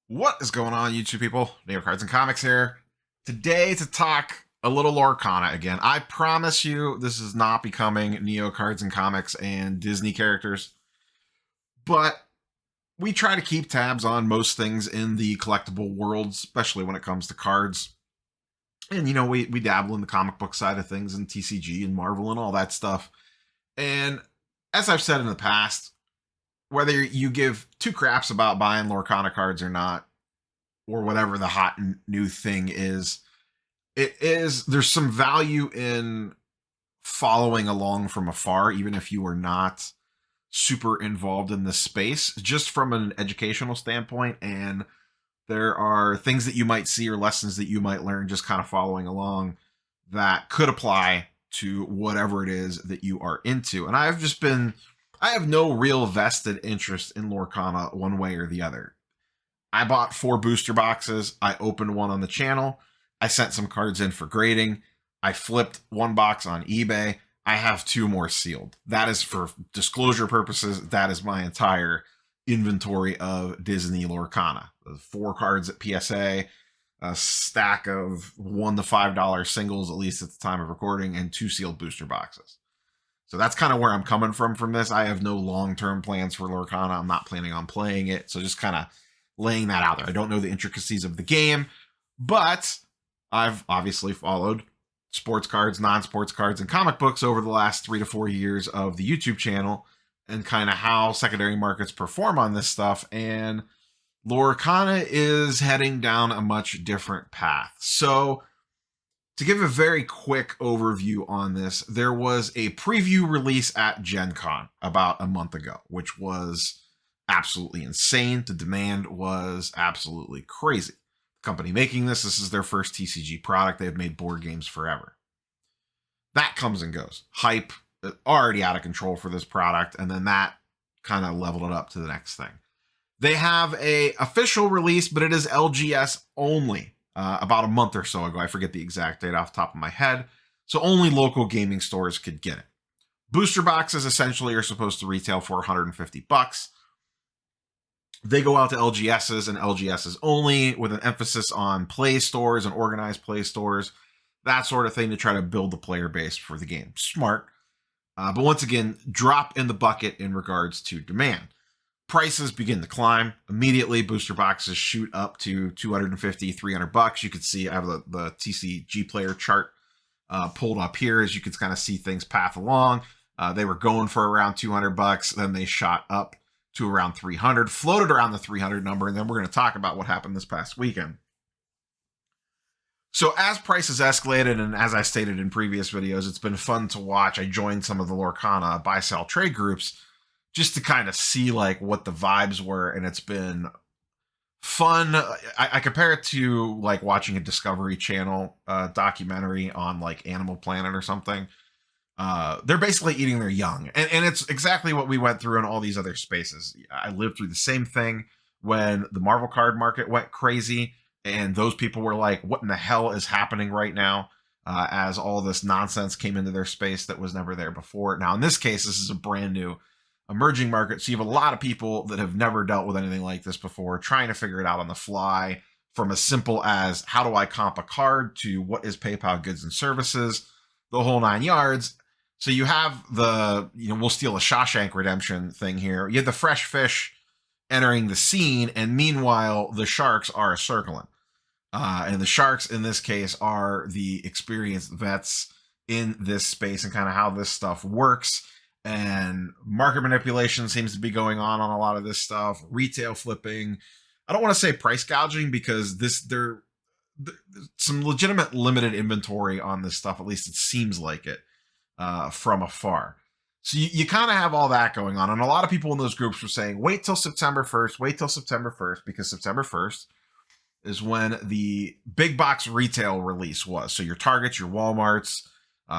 What is going on, YouTube people? Neo Cards and Comics here. Today to talk a little Lorcana again. I promise you this is not becoming Neo Cards and Comics and Disney characters, but we try to keep tabs on most things in the collectible world, especially when it comes to cards. And we dabble in the comic book side of things and TCG and Marvel and all that stuff. And as I've said in the past, whether you give two craps about buying Lorcana cards or not, or whatever the hot new thing is, there's some value in following along from afar, even if you are not super involved in this space, just from an educational standpoint. And there are things that you might see or lessons that you might learn just kind of following along that could apply to whatever it is that you are into. And I have no real vested interest in Lorcana one way or the other. I bought 4 booster boxes. I opened one on the channel. I sent some cards in for grading. I flipped one box on eBay. I have 2 more sealed. That is for disclosure purposes. That is my entire inventory of Disney Lorcana. 4 cards at PSA, a stack of $1 to $5 singles, at least at the time of recording, and 2 sealed booster boxes. So that's kind of where I'm coming from this. I have no long-term plans for Lorcana. I'm not planning on playing it. So just kind of laying that out there. I don't know the intricacies of the game, but I've obviously followed sports cards, non-sports cards, and comic books over the last 3 to 4 years of the YouTube channel and kind of how secondary markets perform on this stuff. And Lorcana is heading down a much different path. So to give a very quick overview on this, there was a preview release at Gen Con about a month ago, which was absolutely insane. The demand was absolutely crazy. The company making this is their first TCG product. They've made board games forever. That comes and goes. Hype already out of control for this product, and then that kind of leveled it up to the next thing. They have a official release, but it is LGS only. About a month or so ago, I forget the exact date off the top of my head. So only local gaming stores could get it. Booster boxes essentially are supposed to retail for $150. They go out to LGSs and LGSs only, with an emphasis on play stores and organized play stores, that sort of thing, to try to build the player base for the game. Smart. But once again, drop in the bucket in regards to demand. Prices begin to climb immediately. Booster boxes shoot up to $250, $300. You can see I have the TCG player chart pulled up here, as you can kind of see things path along. They were going for around $200, then they shot up to around 300, floated around the 300 number, and then we're going to talk about what happened this past weekend. So as prices escalated, and as I stated in previous videos, it's been fun to watch. I joined some of the Lorcana buy-sell trade groups just to kind of see like what the vibes were, and it's been fun. I compare it to like watching a Discovery Channel documentary on like Animal Planet or something. They're basically eating their young, and it's exactly what we went through in all these other spaces. I lived through the same thing when the Marvel card market went crazy, and those people were like, what in the hell is happening right now, as all this nonsense came into their space that was never there before. Now in this case, this is a brand new emerging market, so you have a lot of people that have never dealt with anything like this before, trying to figure it out on the fly, from as simple as how do I comp a card to what is PayPal goods and services, the whole 9 yards. So you have the, we'll steal a Shawshank Redemption thing here. You have the fresh fish entering the scene, and meanwhile, the sharks are circling. And the sharks in this case are the experienced vets in this space and kind of how this stuff works. And market manipulation seems to be going on a lot of this stuff. Retail flipping. I don't want to say price gouging, because there's some legitimate limited inventory on this stuff. At least it seems like it. From afar. So you kind of have all that going on. And a lot of people in those groups were saying, wait till September 1st, wait till September 1st, because September 1st is when the big box retail release was. So your Targets, your Walmarts,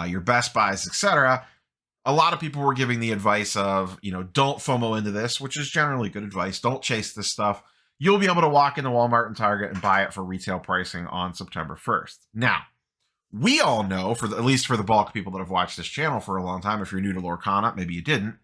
your Best Buys, etc. A lot of people were giving the advice of, don't FOMO into this, which is generally good advice. Don't chase this stuff. You'll be able to walk into Walmart and Target and buy it for retail pricing on September 1st. Now, we all know, at least for the bulk of people that have watched this channel for a long time, if you're new to Lorcana, maybe you didn't,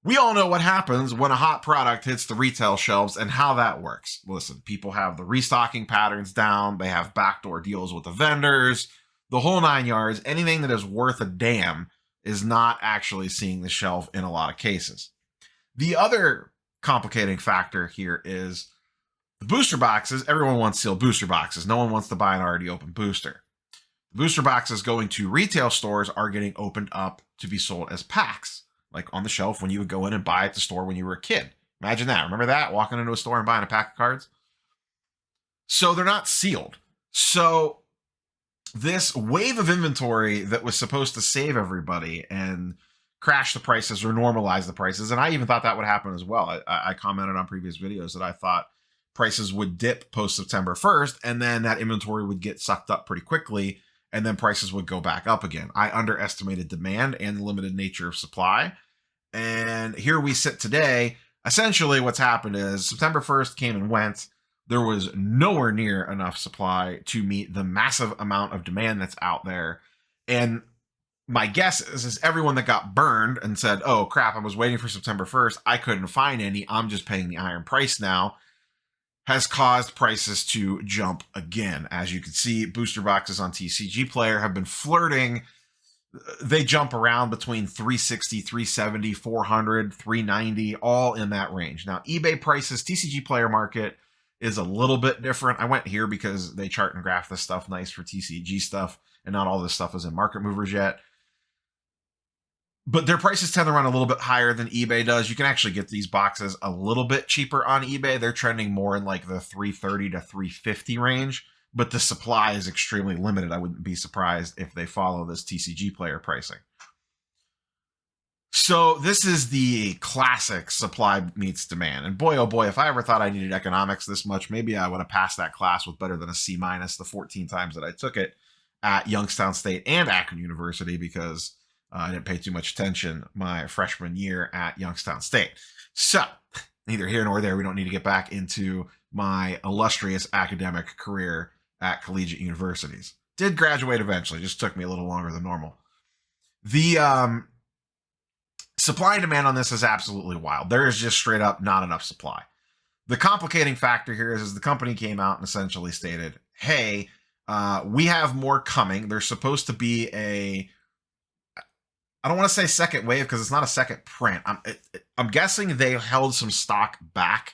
We all know what happens when a hot product hits the retail shelves and how that works. Listen, people have the restocking patterns down, they have backdoor deals with the vendors, the whole 9 yards. Anything that is worth a damn is not actually seeing the shelf in a lot of cases. The other complicating factor here is the booster boxes. Everyone wants sealed booster boxes. No one wants to buy an already open booster. The booster boxes going to retail stores are getting opened up to be sold as packs, like on the shelf when you would go in and buy at the store when you were a kid. Imagine that. Remember that? Walking into a store and buying a pack of cards? So they're not sealed. So this wave of inventory that was supposed to save everybody and crash the prices or normalize the prices, and I even thought that would happen as well. I commented on previous videos that I thought prices would dip post September 1st, and then that inventory would get sucked up pretty quickly, and then prices would go back up again. I underestimated demand and the limited nature of supply. And here we sit today. Essentially, what's happened is September 1st came and went. There was nowhere near enough supply to meet the massive amount of demand that's out there. And my guess is everyone that got burned and said, oh crap, I was waiting for September 1st, I couldn't find any, I'm just paying the iron price now, has caused prices to jump again. As you can see, booster boxes on TCG Player have been flirting. They jump around between 360, 370, 400, 390, all in that range. Now, eBay prices, TCG Player market is a little bit different. I went here because they chart and graph this stuff nice for TCG stuff, and not all this stuff is in market movers yet. But their prices tend to run a little bit higher than eBay does. You can actually get these boxes a little bit cheaper on eBay. They're trending more in like the 330 to 350 range, but the supply is extremely limited. I wouldn't be surprised if they follow this TCG Player pricing. So this is the classic supply meets demand. And boy, oh boy, if I ever thought I needed economics this much, maybe I would have passed that class with better than a C- the 14 times that I took it at Youngstown State and Akron University, because I didn't pay too much attention my freshman year at Youngstown State. So neither here nor there. We don't need to get back into my illustrious academic career at collegiate universities. Did graduate eventually, just took me a little longer than normal. The supply and demand on this is absolutely wild. There is just straight up not enough supply. The complicating factor here is the company came out and essentially stated, hey, we have more coming. There's supposed to be I don't want to say second wave because it's not a second print. I'm guessing they held some stock back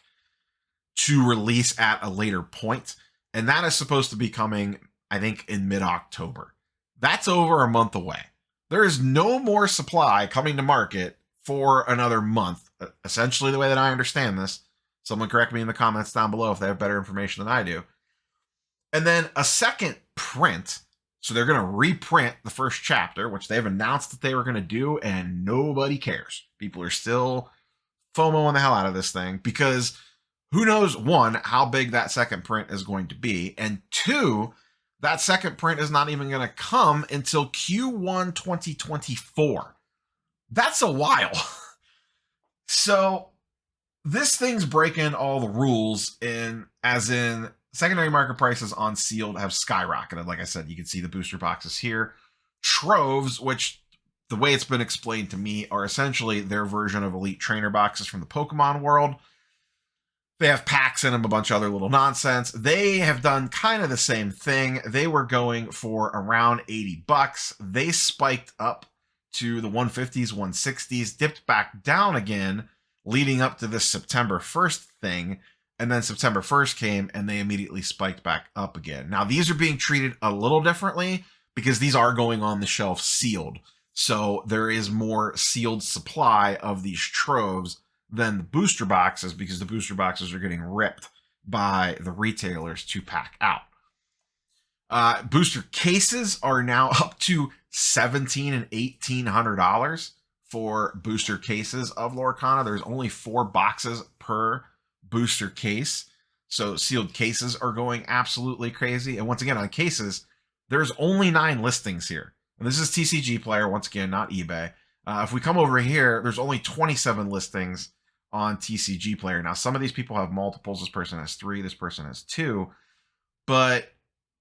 to release at a later point, and that is supposed to be coming, I think, in mid-October. That's over a month away. There is no more supply coming to market for another month, essentially the way that I understand this. Someone correct me in the comments down below if they have better information than I do. And then a second print. So they're going to reprint the first chapter, which they've announced that they were going to do, and nobody cares. People are still FOMOing the hell out of this thing because who knows, one, how big that second print is going to be, and two, that second print is not even going to come until Q1 2024. That's a while. So this thing's breaking all the rules, as in secondary market prices on sealed have skyrocketed. Like I said, you can see the booster boxes here. Troves, which the way it's been explained to me are essentially their version of elite trainer boxes from the Pokemon world. They have packs in them, a bunch of other little nonsense. They have done kind of the same thing. They were going for around $80. They spiked up to the 150s, 160s, dipped back down again, leading up to this September 1st thing. And then September 1st came and they immediately spiked back up again. Now, these are being treated a little differently because these are going on the shelf sealed. So there is more sealed supply of these troves than the booster boxes because the booster boxes are getting ripped by the retailers to pack out. Booster cases are now up to $1,700 and $1,800 for booster cases of Lorcana. There's only 4 boxes per booster case, so sealed cases are going absolutely crazy. And once again, on cases, there's only 9 listings here, and this is TCG Player, once again, not eBay. If we come over here, there's only 27 listings on TCG Player. Now, some of these people have multiples. This person has 3, this person has 2, but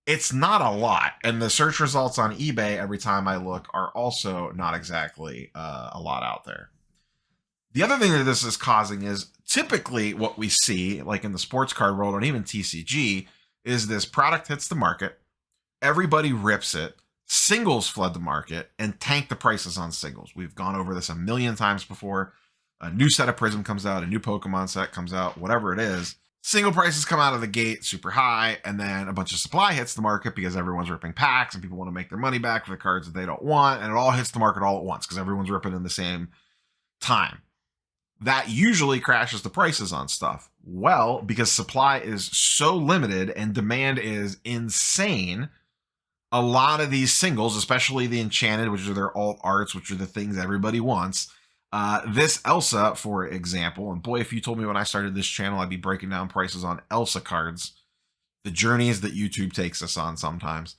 it's not a lot. And the search results on eBay every time I look are also not exactly a lot out there. The other thing that this is causing is typically what we see, like in the sports card world and even TCG, is this product hits the market, everybody rips it, singles flood the market, and tank the prices on singles. We've gone over this a million times before. A new set of Prism comes out, a new Pokemon set comes out, whatever it is. Single prices come out of the gate super high, and then a bunch of supply hits the market because everyone's ripping packs and people want to make their money back for the cards that they don't want, and it all hits the market all at once because everyone's ripping in the same time. That usually crashes the prices on stuff. Well, because supply is so limited and demand is insane, a lot of these singles, especially the Enchanted, which are their alt arts, which are the things everybody wants, this Elsa, for example, and boy, if you told me when I started this channel I'd be breaking down prices on Elsa cards, the journeys that YouTube takes us on sometimes.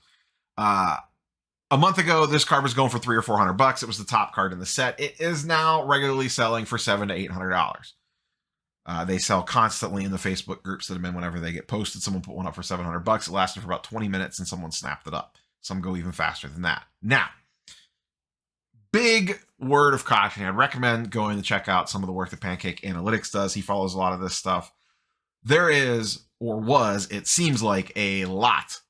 A month ago, this card was going for $300 or $400. It was the top card in the set. It is now regularly selling for $700 to $800. They sell constantly in the Facebook groups that I'm in. Whenever they get posted, someone put one up for $700. It lasted for about 20 minutes and someone snapped it up. Some go even faster than that. Now, big word of caution. I'd recommend going to check out some of the work that Pancake Analytics does. He follows a lot of this stuff. There is, or was, it seems like a lot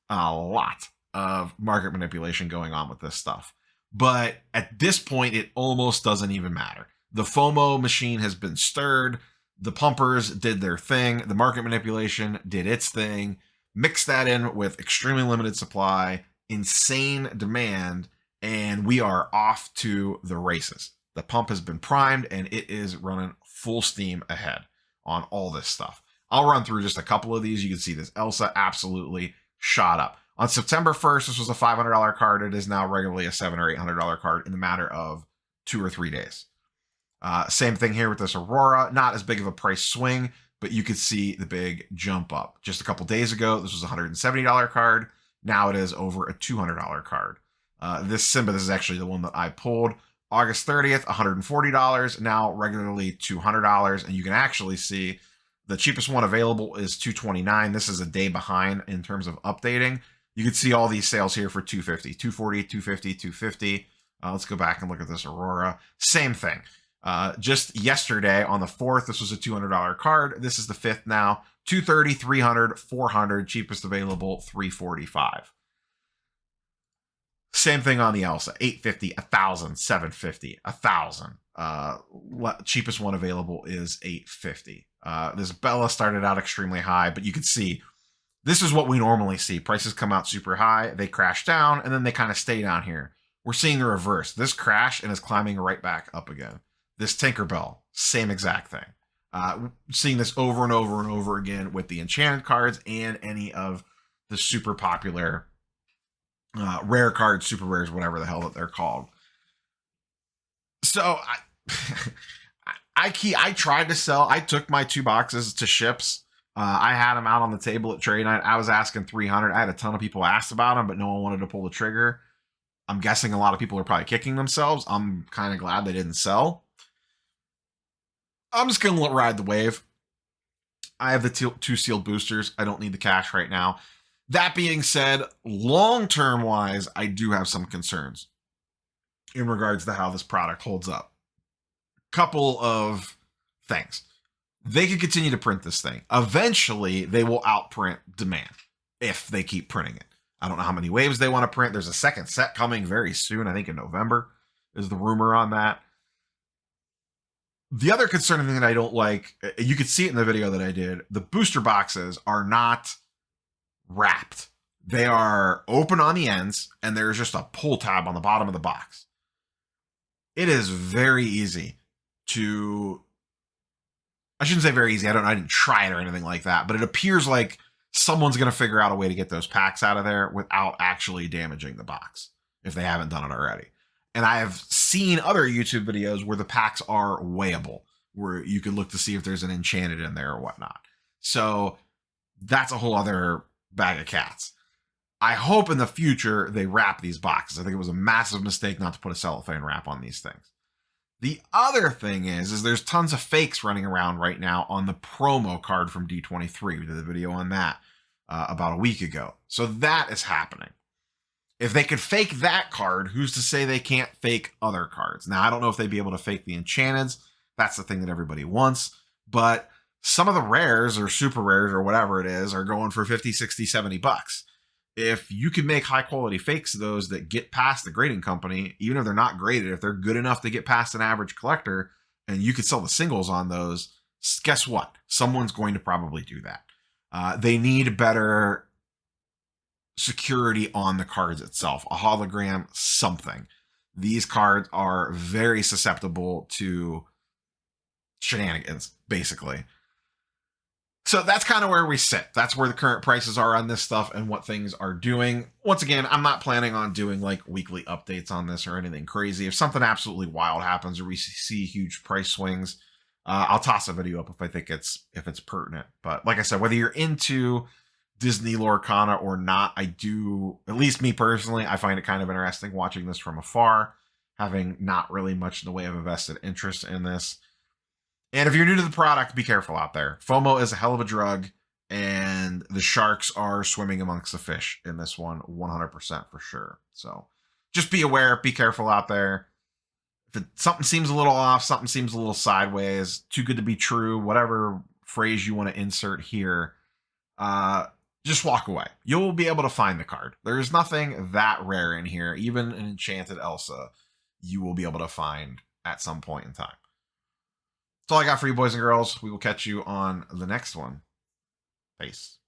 of market manipulation going on with this stuff. But at this point, it almost doesn't even matter. The FOMO machine has been stirred. The pumpers did their thing. The market manipulation did its thing. Mix that in with extremely limited supply, insane demand, and we are off to the races. The pump has been primed and it is running full steam ahead on all this stuff. I'll run through just a couple of these. You can see this Elsa absolutely shot up. On September 1st, this was a $500 card. It is now regularly a $700 or $800 card in the matter of 2 or 3 days. Same thing here with this Aurora. Not as big of a price swing, but you could see the big jump up. Just a couple days ago, this was a $170 card. Now it is over a $200 card. This Simba, this is actually the one that I pulled. August 30th, $140. Now regularly $200. And you can actually see the cheapest one available is $229. This is a day behind in terms of updating. You can see all these sales here for $250, $240, $250, $250. Let's go back and look at this Aurora. Same thing. Just yesterday on the 4th, this was a $200 card. This is the 5th now. $230, $300, $400. Cheapest available, $345. Same thing on the Elsa. $850, $1,000, $750, $1,000. Cheapest one available is $850. This Bella started out extremely high, but you can see this is what we normally see. Prices come out super high, they crash down, and then they kind of stay down here. We're seeing the reverse. This crash and is climbing right back up again. This Tinkerbell, same exact thing. Seeing this over and over and over again with the Enchanted cards and any of the super popular rare cards, super rares, whatever the hell that they're called. So I tried to sell. I took my 2 boxes to ships. I had them out on the table at trade night. I was asking $300. I had a ton of people asked about them, but no one wanted to pull the trigger. I'm guessing a lot of people are probably kicking themselves. I'm kind of glad they didn't sell. I'm just going to ride the wave. I have the 2 sealed boosters. I don't need the cash right now. That being said, long-term wise, I do have some concerns in regards to how this product holds up. Couple of things. They could continue to print this thing. Eventually, they will outprint demand if they keep printing it. I don't know how many waves they want to print. There's a second set coming very soon. I think in November is the rumor on that. The other concerning thing that I don't like, you could see it in the video that I did, the booster boxes are not wrapped. They are open on the ends, and there's just a pull tab on the bottom of the box. It is very easy to... I shouldn't say very easy. I didn't try it or anything like that, but it appears like someone's going to figure out a way to get those packs out of there without actually damaging the box if they haven't done it already. And I have seen other YouTube videos where the packs are weighable, where you can look to see if there's an Enchanted in there or whatnot. So that's a whole other bag of cats. I hope in the future they wrap these boxes. I think it was a massive mistake not to put a cellophane wrap on these things. The other thing is there's tons of fakes running around right now on the promo card from D23. We did a video on that about a week ago. So that is happening. If they could fake that card, who's to say they can't fake other cards? Now, I don't know if they'd be able to fake the Enchanteds. That's the thing that everybody wants. But some of the rares or super rares or whatever it is are going for 50, 60, 70 bucks. If you can make high quality fakes of those that get past the grading company, even if they're not graded, if they're good enough to get past an average collector, and you could sell the singles on those, guess what? Someone's going to probably do that. They need better security on the cards itself, a hologram, something. These cards are very susceptible to shenanigans, basically. So that's kind of where we sit. That's where the current prices are on this stuff and what things are doing. Once again, I'm not planning on doing like weekly updates on this or anything crazy. If something absolutely wild happens or we see huge price swings, I'll toss a video up if I think it's pertinent. But like I said, whether you're into Disney Lorcana or not, I do, at least me personally, I find it kind of interesting watching this from afar, having not really much in the way of a vested interest in this. And if you're new to the product, be careful out there. FOMO is a hell of a drug, and the sharks are swimming amongst the fish in this one, 100% for sure. So just be aware, be careful out there. If something seems a little off, something seems a little sideways, too good to be true, whatever phrase you want to insert here, just walk away. You'll be able to find the card. There's nothing that rare in here. Even an enchanted Elsa, you will be able to find at some point in time. That's all I got for you, boys and girls. We will catch you on the next one. Peace.